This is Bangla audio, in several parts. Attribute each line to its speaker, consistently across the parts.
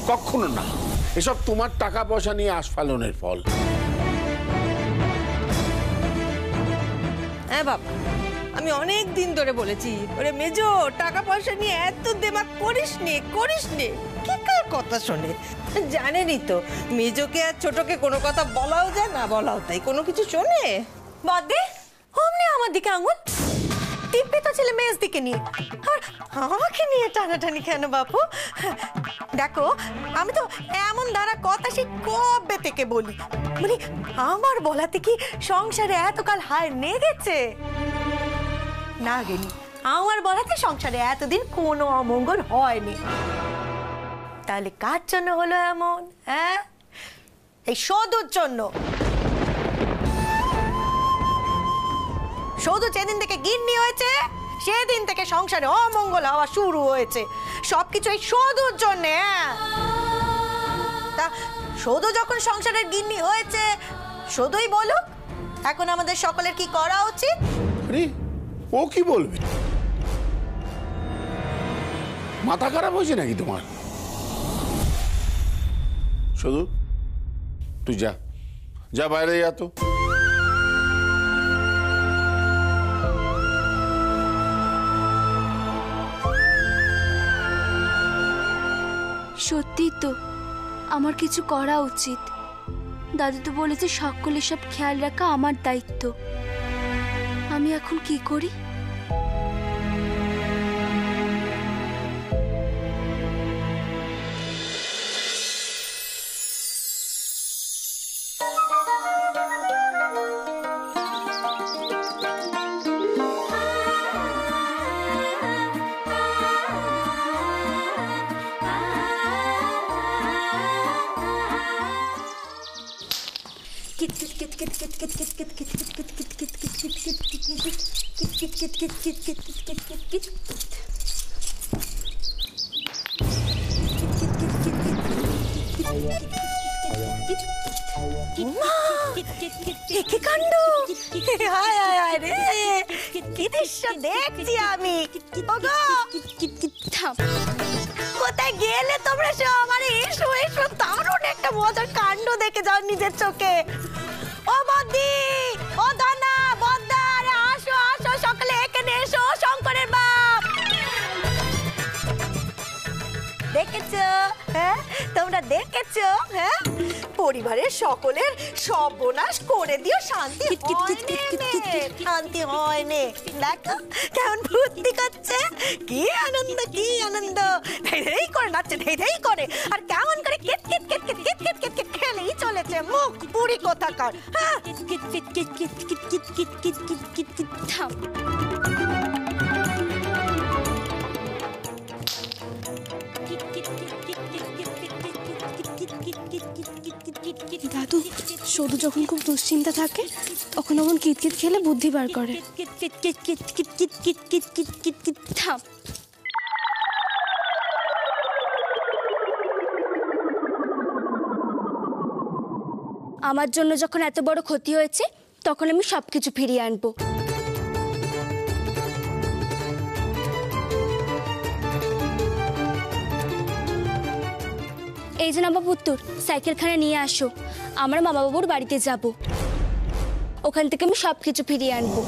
Speaker 1: কখনো না। এসব তোমার টাকা পয়সা নিয়ে আস্ফালনের ফল।
Speaker 2: হ্যাঁ বাবা, আমি অনেক দিন ধরে বলেছি, ওরে মেজো টাকা পয়সা নিয়ে এত দেমাক করিস নে। কে কার কথা শোনে? জানেনই তো মেজোকে আর ছোটকে কোনো কথা বলাও যায় না, বলাও তাই কোনো কিছু শোনে।
Speaker 3: বাদে অমনি আমার দিকে আঙুল টিপে তো ছেলে মেয়ের দিকে নিয়ে, আর আমাকে নিয়ে টানাটানি কেন বাপু? দেখো আমি তো এমন ধারা কথা সে কবে থেকে বলি, আমার বলাতে কি সংসারে এতকাল হার নিয়ে গেছে? না গেনি, আমার বলাতে সংসারে এতদিন কোনো অমঙ্গল হয়নি। তাহলে কার জন্য হলো এমন? হ্যাঁ, এই সদুর জন্য। সদু যেদিন থেকে গিন্নি হয়েছে সেদিন থেকে সংসারে অমঙ্গল হওয়া শুরু হয়েছে, সবকিছু এই সদুর জন্য। তা সদু যখন সংসারের গিন্নি হয়েছে, সদুই বলুক এখন আমাদের সকলের কি করা উচিত।
Speaker 1: ও কি বলবে? মাথা খারাপ হয়েছে নাকি তোমার? শুধু তুই যা বাইরে যা তো।
Speaker 4: সত্যি তো আমার কিছু করা উচিত। দাদু তো বলেছে সকলের সব খেয়াল রাখা আমার দায়িত্ব। আমি এখন কি করি?
Speaker 3: দেখছি আমি। কোথায় গেলে তোমরা সব? এসো এসো, দারুণ একটা মজার কাণ্ড দেখে যাও নিজের চোখে। ও বদ্দি, ও দানা, বদ্দা, আরে আসো আসো সকালে এখানে এসো। শঙ্করের বাপ দেখেছো? হ্যাঁ তোমরা দেখেছো? হ্যাঁ পরিবারের সকলের সর্বনাশ করে দিও, শান্তি হয় নে। দেখো কেমন বুদ্ধি করছে, কি আনন্দ কি আনন্দ, ধেই করে নাচছে, ধেই করে, আর কেমন করে কেট কেট কেট কেট কেট কেট কেট কেট খেলেই চলেছে। মুখ পুরি কোথাকার। হ্যাঁ
Speaker 4: দাদু, সদু যখন খুব দুশ্চিন্তা থাকে তখন এমন কিতকিত খেলে বুদ্ধি বার করে। আমার জন্য যখন এত বড় ক্ষতি হয়েছে তখন আমি সবকিছু ফিরিয়ে আনবো। এই যে বাবা পুত্তর, সাইকেলখানা নিয়ে আসো, আমরা মামা বাবুর বাড়িতে যাব, ওখান থেকে আমি সবকিছু ফিরিয়ে আনবো।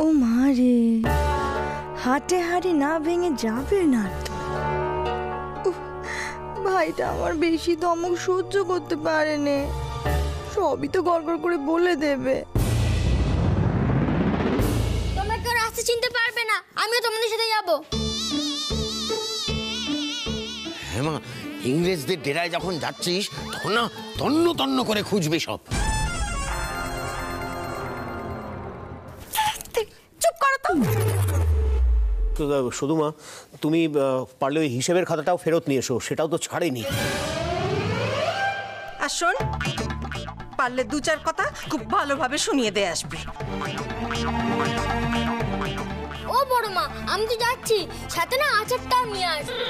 Speaker 5: ও মা রে, হাটে হাড়ি না ভেঙে যাবে না তো। ভাইটা আমার বেশি ধমক সহ্য করতে পারেনি, সবই তো গড়গড় করে বলে দেবে।
Speaker 4: তোমরা কেউ রাস্তা চিনতে পারবে না, আমিও তোমাদের সাথে যাব।
Speaker 6: হ্যাঁ মা, ইংরেজদের ডেরায় যখন যাচ্ছিস তখন না তন্ন তন্ন করে খুঁজবে সব।
Speaker 3: চুপ করো তো।
Speaker 7: শুধু মা, তুমি পারলে ওই হিসেবের খাতাটাও ফেরত নিয়ে এসো, সেটাও তো ছাড়েনি।
Speaker 2: আর শোন, পারলে দু চার কথা খুব ভালোভাবে শুনিয়ে দিয়ে আসবি।
Speaker 4: ও বড় মা, আমি তো যাচ্ছি, সাথে না আচারটাও নিয়ে আসবি।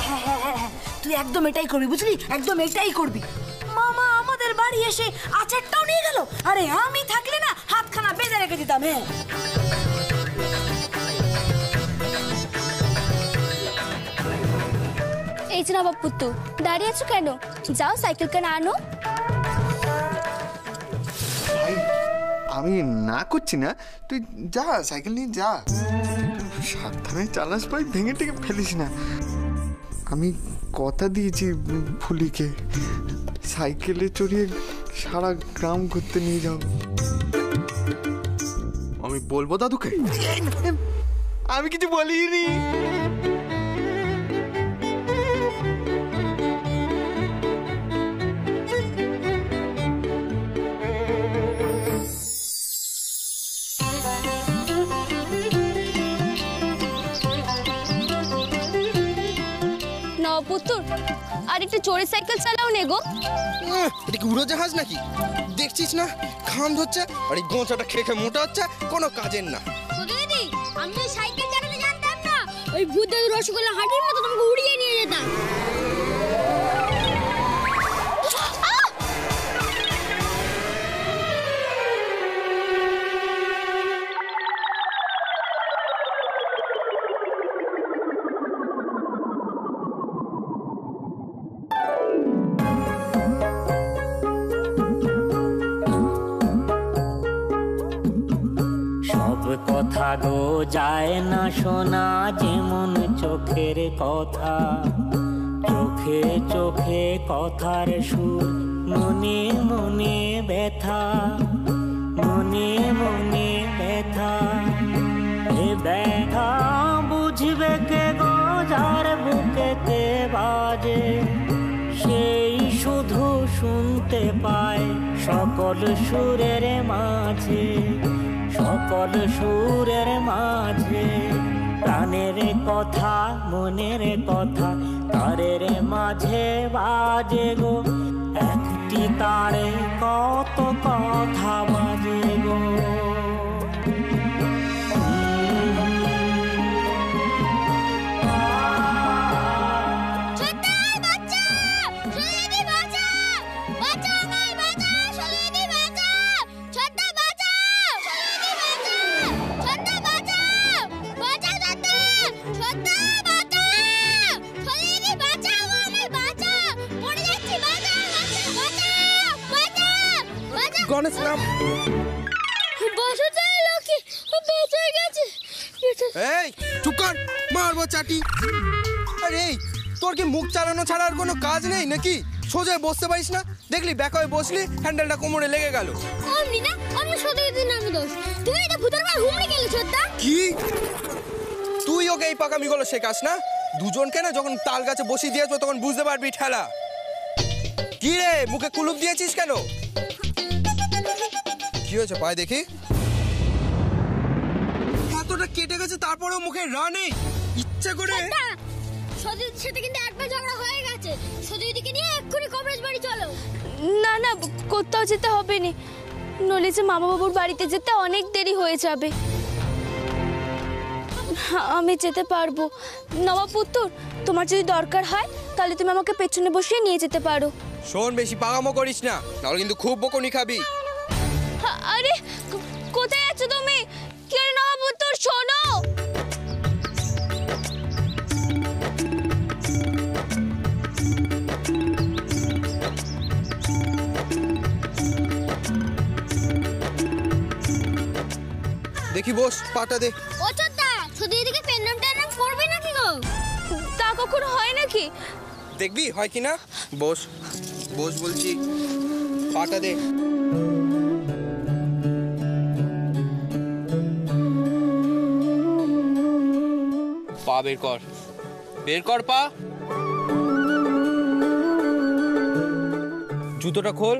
Speaker 3: হ্যাঁ, তুই একদম এটাই করবি, বুঝলি? একদম এটাই করবি। মামা আমাদের বাড়ি এসে আচারটাও নিয়ে গেল, আরে আমি থাকলে না হাতখানা বেঁধে রেখে দিতাম। হ্যাঁ
Speaker 4: এই যে নবাব পুত্তু, দাঁড়িয়ে আছো কেন? যাও সাইকেল কেন আনো।
Speaker 8: আমি না করছি না, তুই যা সাইকেল নিয়ে যা, সাবধানে চালাস ভাই, ভেঙে টেঙে ফেলিস না। আমি কথা দিয়েছি ফুলিকে, সাইকেলে চড়িয়ে সারা গ্রাম ঘুরতে নিয়ে যাব। আমি বলবো দাদুকে? আমি কিছু বলিনি।
Speaker 4: পুত্তুর, আর একটু জোরে সাইকেল চালাও নে গো।
Speaker 9: এটা কি উড়োজাহাজ নাকি? দেখছিস না ঘাম ধরছে, আর এই গোঁচাটা খেয়ে খেয়ে মোটা হচ্ছে, কোনো কাজের না।
Speaker 4: দিদি, আমি সাইকেল চালাতে জানতাম না, ওই ভূত দাদু রসগোল্লা হাঁটির মতো তোমাকে উড়িয়ে নিয়ে যেতাম।
Speaker 10: কথা গো যায় না শোনা, যেমন চোখের কথা, চোখে চোখে কথার সুর, মনে মনে ব্যথা, মনে মনে ব্যথা। এ ব্যথা বুঝবে কে গো যার বুকেতে বাজে, সেই শুধু শুনতে পায় সকল সুরের মাঝে, সকল সুরের মাঝে। প্রাণের কথা মনের কথা তারের মাঝে বাজে গো, একটি তারে কত কথা বাজে গো।
Speaker 9: গণেশ রাম, এই চুপ কর, মারবো চাটি। আরে এই তোর কি মুখ চালানো ছাড়া আর কোনো কাজ নেই নাকি? সোজা বসতে পারিস না? দেখলি ব্যাক হয়ে বসলি, হ্যান্ডেলটা কোমরে লেগে গেল। কি তুই ওকে এই পাকামিগুলো শেখাস না? দুজনকে না যখন তাল গাছে বসিয়ে দিয়েছ তখন বুঝতে পারবি ঠেলা। কি রে মুখে কুলুপ দিয়েছিস কেন? কি হয়েছে পায়ে দেখি? এতটা কেটে গেছে তারপরেও মুখে রা নেই? ইচ্ছে করে
Speaker 4: সদীর সাথে কিন্তু একবার ঝগড়া হয়ে গেছে। সদীদিকে নিয়ে এক্ষুনি কবরেজ বাড়ি চলো। না না, কোথাও যেতে হবে না, নইলে যে মামা বাবুর বাড়িতে যেতে অনেক দেরি হয়ে যাবে। আমি যেতে পারবো। নবাব পুত্তুর, তোমার যদি দরকার হয় তাহলে তুমি আমাকে পেছনে বসিয়ে নিয়ে যেতে পারো।
Speaker 9: শোন, বেশি পাগামো করিস না, নাহলে কিন্তু খুব বকুনি খাবি।
Speaker 4: আরে কোথায় আছো তুমি? কি রে নবাব পুত্তুর, শোনো।
Speaker 9: দেখি বস, পাটা দে।
Speaker 4: ও চোদ্দা, শুধু এদিকে পেন্ডাম টেন্ডাম করবে নাকি গো? তা কখনো হয় নাকি?
Speaker 9: দেখবি হয় কিনা। বস বস বলছি, পাটা দে। পা বের কর, বের কর পা। জুতোটা খোল।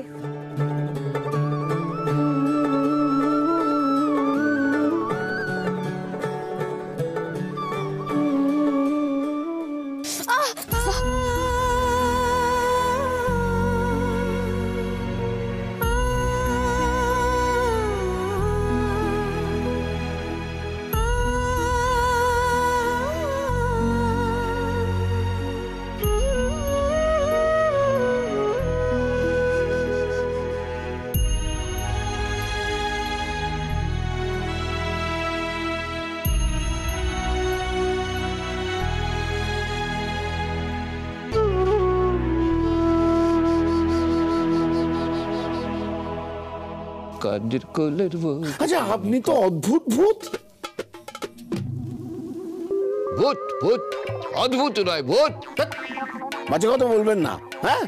Speaker 11: কাদের কোলের বউ।
Speaker 1: আচ্ছা আপনি তো অদ্ভুত ভূত।
Speaker 11: ভূত ভূত অদ্ভুত নয় ভূত।
Speaker 1: বাজে কথা বলবেন না। হ্যাঁ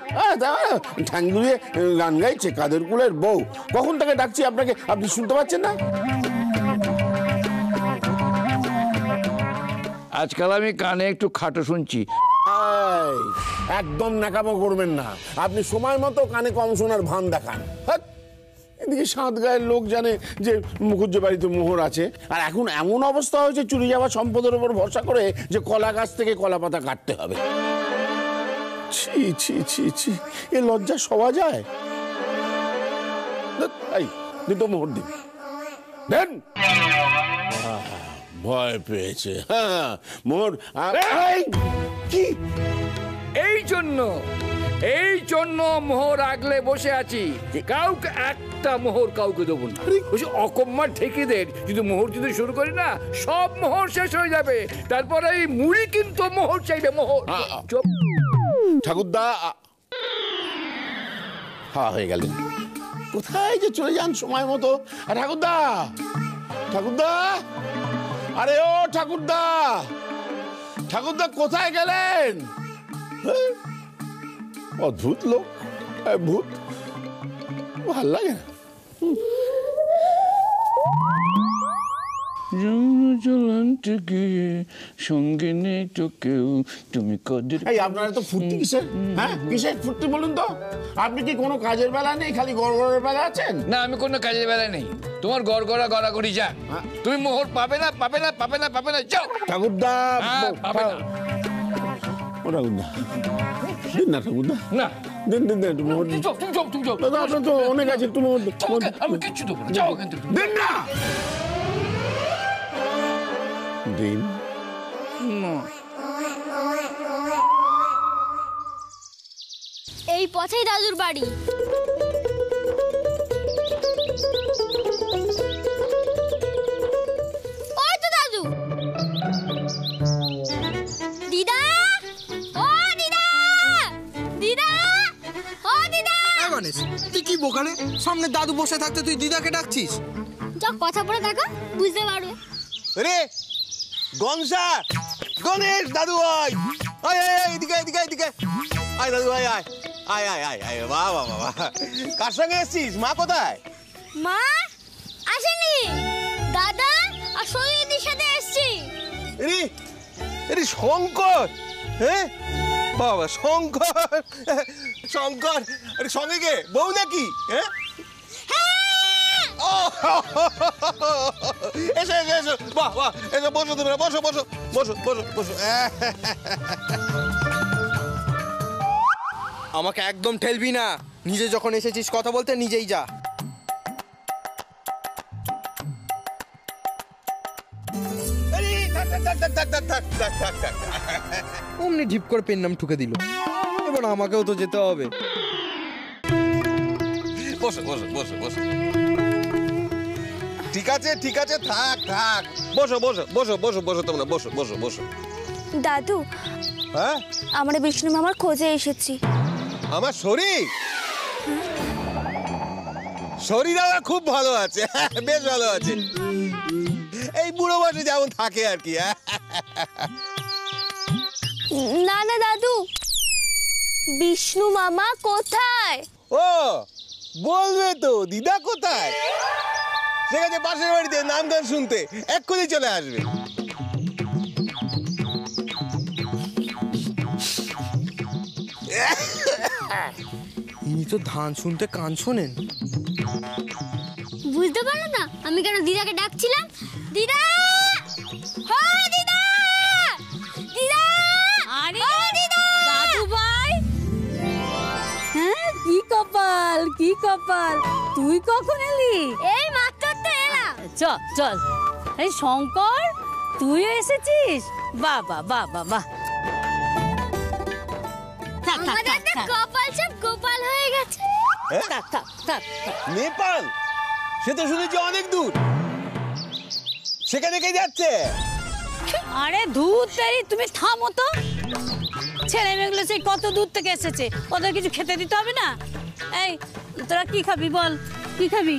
Speaker 1: ঠ্যাং দুলিয়ে গান গাইছে কাদের কুলের বউ। কখন তাকে ডাকছি আপনাকে, আপনি শুনতে পাচ্ছেন না?
Speaker 11: আজকাল আমি কানে একটু খাটো শুনছি।
Speaker 1: একদম ন্যাকামো করবেন না। আপনি সময় মতো কানে কম শোনার ভান দেখান। এদিকে সাত গায়ের লোক জানে যে মুখুজ্জ বাড়িতে মোহর আছে, আর এখন এমন অবস্থা হয়েছে চুরি যাওয়া সম্পদের উপর ভরসা করে যে কলা গাছ থেকে কলা পাতা কাটতে হবে। ছি ছি ছি ছি, এ লজ্জা সওয়া যায়? তো মোহর দিন দেন। ভয় পেয়েছে। হ্যাঁ মোহর কি?
Speaker 11: এই জন্য মোহর আগলে বসে আছি, কাউকে একটা মোহর কাউকে দেবো না। অকম্মা ঠেকিদের যদি মোহর দিতে শুরু করি না, সব মোহর শেষ হয়ে যাবে। তারপরে এই মুড়ি কিন্তু মোহর চাইবে, মোহর।
Speaker 1: ঠাকুরদা হয়ে গেলেন, কোথায় যে চলে যান সময় মতো। ঠাকুরদা ঠাকুরদা, আরে ও ঠাকুরদা, ঠাকুরদা কোথায় গেলেন? অদ্ভুত লোক, ভূত, ভাল লাগে না।
Speaker 11: সঙ্গে নেই তো কেউ, তুমি কাদের।
Speaker 1: আপনারা তো ফুর্তি কিসের? হ্যাঁ কিসের ফুর্তি বলুন তো? আপনি কি কোনো কাজের বেলা নেই, খালি গড়গড়ের বেলা আছেন?
Speaker 11: না, আমি কোনো কাজের বেলা নেই। তোমার গড়গড়া গড়াগড়ি যা, তুমি মোহর পাবে না, পাবে না, পাবে না, পাবে না। যাও
Speaker 1: ঠাকুরদা,
Speaker 11: পাবে না।
Speaker 1: ও ঠাকুরদা দিন না, ঠাকুরদা
Speaker 11: না,
Speaker 1: দিন দিন দিন, একটু মোহর দিন। দাদা আপনার তো অনেক আছে, একটু মোহর
Speaker 11: আমি কিচ্ছু দেবো না, যাও এখান থেকে।
Speaker 1: দিন না, দিন।
Speaker 4: এই পথেই দাদুর বাড়ি। ওই তো দাদু। দিদা, ও দিদা, দিদা, ও দিদা।
Speaker 9: গণেশ, তুই কি বোকারে? সামনে দাদু বসে থাকতে তুই দিদাকে ডাকছিস?
Speaker 4: যা কথা বলে দেখো, বুঝতে পারবে।
Speaker 9: রে গনসা, গণেশ, দাদু আয়, আয় এদিকে এদিকে এদিকে আয়, দাদু আয় আয় আয় আয় আয় আয়। বাহ বাহ বাহ, কার সঙ্গে এসছিস? মা কোথায়?
Speaker 4: মা আসেনি, দাদা আর সৈয়দির সাথে এসছি।
Speaker 9: এরে শঙ্কর, হ্যাঁ বাবা শঙ্কর, শঙ্কর আরে সঙ্গে কে? বউ নাকি? হ্যাঁ এসো এসো এসো, বাহ বাহ, এসো বসো তোমরা, বসো বসো বসো বসো বসো। আমাকে একদম ঠেলবি না, নিজে যখন এসেছিস কথা বলতে নিজেই যা। অমনি ঢিপ করে পেন নাম ঠুকে দিল। এবার আমাকেও তো যেতে হবে। বসো বসো বসো বসো। ঠিক আছে ঠিক আছে, থাক থাক, বসো বসো বসো বসো বসো তোমরা, বসো বসো বসো।
Speaker 4: দাদু,
Speaker 9: হ্যাঁ
Speaker 4: আমরা বিষ্ণু মামার খোঁজে এসেছি।
Speaker 9: আমার শরীর, শরীর আমার খুব ভালো আছে, বেশ ভালো আছে। এই বুড়ো বয়সে যেমন থাকে আর কি।
Speaker 4: না না দাদু, বিষ্ণু মামা কোথায়?
Speaker 9: ও বলবে তো, দিদা কোথায়? ঠিক আছে, পাশের বাড়িতে নাম গান শুনতে, এক্ষুনি চলে আসবে। ইনি তো ধান শুনতে কান শোনেন।
Speaker 4: বুঝতে পারলো না আমি কেন দিদাকে ডাকছিলাম? দিদা, ও দিদা, দিদা,
Speaker 3: আরে
Speaker 4: ও দিদা,
Speaker 3: দাদু ভাই, হ্যাঁ কি কপাল, কি কপাল, তুই কখন এলি?
Speaker 4: এই মাত্র তো এলাম।
Speaker 3: চল চল। এই শঙ্কর, তুইও এসেছিস? বাহ বাহ বাহ বাহ বাহ।
Speaker 4: আমাদের একটা কপাল সব গোপাল হয়ে গেছে।
Speaker 3: থাক থাক থাক।
Speaker 9: নেপাল, সে তো শুনেছি অনেক দূর, সেখানে কে যাচ্ছে?
Speaker 3: আরে দূর তারি, তুমি থামো তো। ছেলে মেয়েগুলো সেই কত দূর থেকে এসেছে, ওদের কিছু খেতে দিতে হবে না? এই তোরা কি খাবি বল, কি খাবি?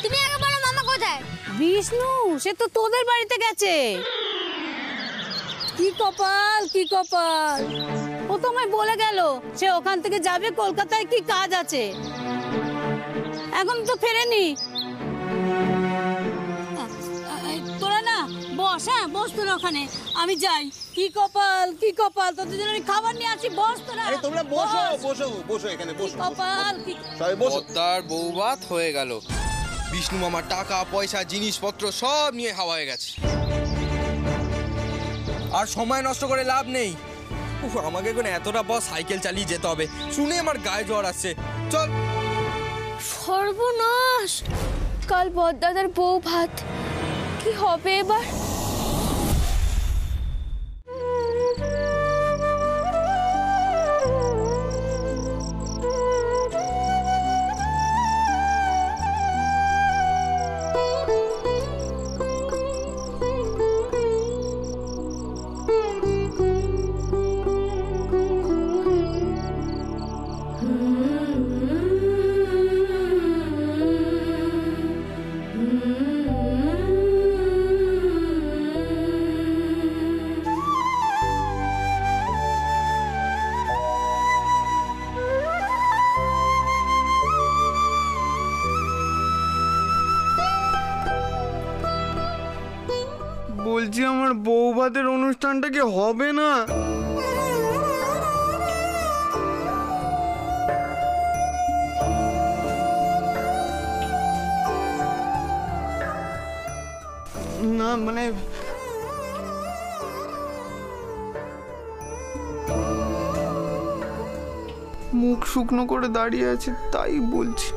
Speaker 4: তুমি আগে বলো মামা কোথায়?
Speaker 12: বিষ্ণু সে তো তোদের বাড়িতে গেছে। কি কপাল কি কপাল, ও তো আমায় বলে গেল সে ওখান থেকে যাবে কলকাতায়, কি কাজ আছে, এখন তো ফেরেনি। তোরা না বস, হ্যাঁ বস তোরা ওখানে, আমি যাই। কি কপাল কি কপাল, তোদের জন্য আমি খাবার নিয়ে আসি, বস তোরা।
Speaker 9: তোমরা বসো বসো বসো এখানে বসো।
Speaker 12: কপাল কি
Speaker 13: তার বউভাত হয়ে গেল। বিষ্ণু মামার টাকা পয়সা জিনিসপত্র সব নিয়ে হাওয়া হয়ে গেছে। আর সময় নষ্ট করে লাভ নেই। আমাকে এখন এতটা বস সাইকেল চালিয়ে যেতে হবে, শুনে আমার গায়ে জ্বর আসছে। চল।
Speaker 4: সর্বনাশ, কাল বড়দাদার বউ ভাত, কি হবে এবার?
Speaker 8: বলছি আমার বউভাতের অনুষ্ঠানটা কি হবে না? না মানে মুখ শুকনো করে দাঁড়িয়ে আছে তাই বলছি।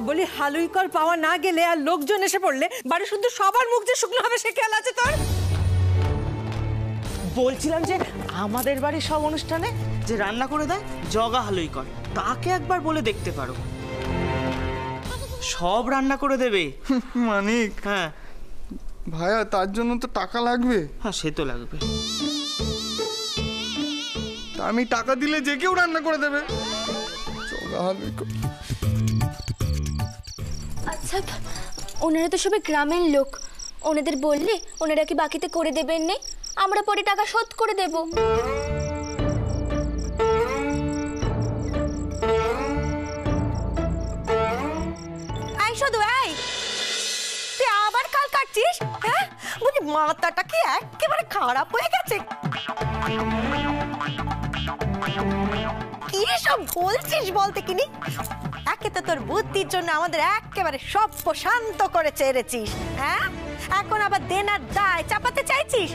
Speaker 2: বলি হালুইকর পাওয়া না গেলে আর লোকজন এসে পড়লে বাড়ি শুধু সবার মুখ যে শুকনো হবে সে খেয়াল আছে তোর?
Speaker 14: বলছিলাম যে আমাদের বাড়ির সব অনুষ্ঠানে যে রান্না করে দেয় জগা হালুইকর, তাকে একবার বলে দেখতে পারো, সব রান্না করে দেবে।
Speaker 8: মানিক,
Speaker 14: হ্যাঁ
Speaker 8: ভাইয়া তার জন্য তো টাকা লাগবে।
Speaker 14: হ্যাঁ সে তো লাগবে।
Speaker 8: তা আমি টাকা দিলে যে কেউ রান্না করে দেবে। জগা হালুইকর।
Speaker 4: আচ্ছা, ওনারা তো সবাই গ্রামের লোক, ওনাদের বললে ওনারা কি বাকিতে করে দেবেন? নেই, আমরা পরে টাকা শোধ করে দেব।
Speaker 3: আই শুধু আই, তুই আবার কাল কাটছিস? হ্যাঁ বুঝি মাথাটা কি একেবারে খারাপ হয়ে গেছে? কি সব বলছিস বলতে কিনি? একে তো তোর বুদ্ধির জন্য আমাদের একেবারে সব শান্ত করে ছেড়েছিস, হ্যাঁ এখন আবার দেনার দায় চাপাতে চাইছিস।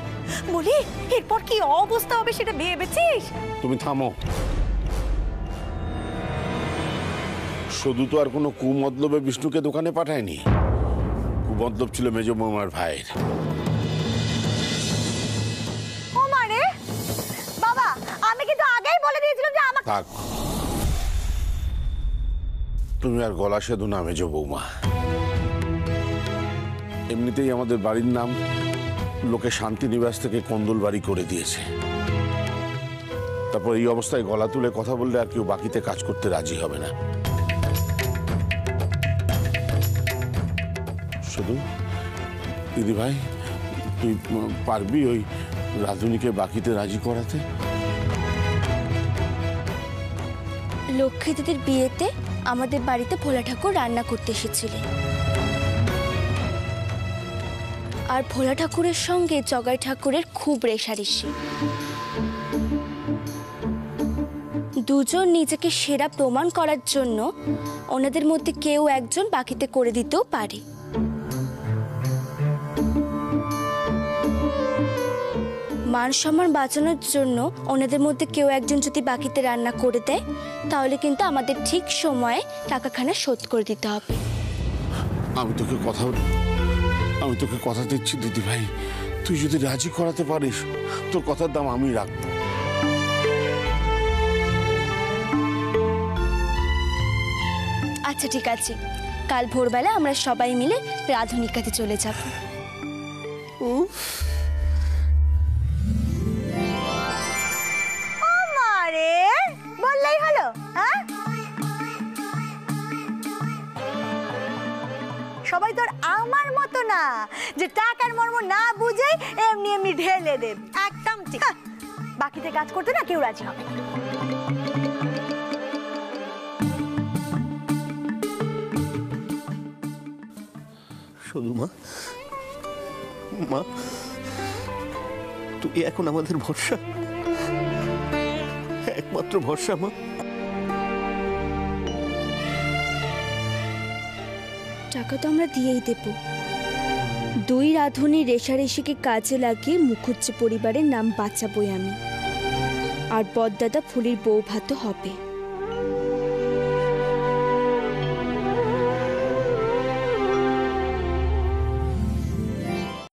Speaker 3: বলি এরপর কি অবস্থা হবে সেটা ভেবেছিস?
Speaker 1: তুমি থামো। শুধু তো আর কোনো কুমতলবে বিষ্ণুকে দোকানে পাঠায়নি, কুমতলব ছিল মেজ বৌমার ভাইয়ের।
Speaker 3: ও মানে বাবা, আমি কিন্তু আগেই বলে দিয়েছিলাম যে আমাকে।
Speaker 1: থাক, তুমি আর গলা সেধু না মেজ বৌমা। এমনিতেই আমাদের বাড়ির নাম লোকে শান্তিনিবাস থেকে কন্দল বাড়ি করে দিয়েছে। তারপর এই অবস্থায় গলা তুলে কথা বললে আর কেউ বাকিতে কাজ করতে রাজি হবে না। শুধু দিদি ভাই, তুই পারবি ওই রাধুনিকে বাকিতে রাজি করাতে?
Speaker 4: লক্ষ্মী দিদির বিয়েতে আমাদের বাড়িতে ভোলা ঠাকুর রান্না করতে এসেছিলেন, আর ভোলা ঠাকুরের সঙ্গে জগাই ঠাকুরের খুব রেষারেষি। দুজন নিজেকে সেরা প্রমাণ করার জন্য ওনাদের মধ্যে কেউ একজন বাকিতে করে দিতেও পারে। মান সম্মান বাঁচানোর জন্য ওনাদের মধ্যে কেউ একজন যদি বাকিতে রান্না করে দেয়, তাহলে কিন্তু আমাদের ঠিক সময়ে টাকাখানা শোধ করে দিতে হবে।
Speaker 1: আমি তোকে কথা দিচ্ছি দিদি ভাই, তুই যদি রাজি করাতে পারিস তোর কথার দাম আমি রাখবো।
Speaker 4: আচ্ছা ঠিক আছে, কাল ভোরবেলা আমরা সবাই মিলে রাধুনির কাছে চলে যাব।
Speaker 5: করলেই হলো? হ্যাঁ, সবাই তো আর আমার মতো না যে টাকার মর্ম না বুঝে এমনি এমনি ঢেলে দেব। একদম ঠিক। বাকিতে কাজ করতে না কেউ রাজি হবে না।
Speaker 7: শুধু মা, মা তুই এখন আমাদের ভরসা, একমাত্র ভরসা মা।
Speaker 15: টাকা তো আমরা দিয়েই দেব। দুই রাঁধুনি রেশারেশিকে কাজে লাগিয়ে মুখুজ্জে পরিবারের নাম বাঁচাবই আমি, আর বড়দাদা ফুলির বউ ভাতও হবে।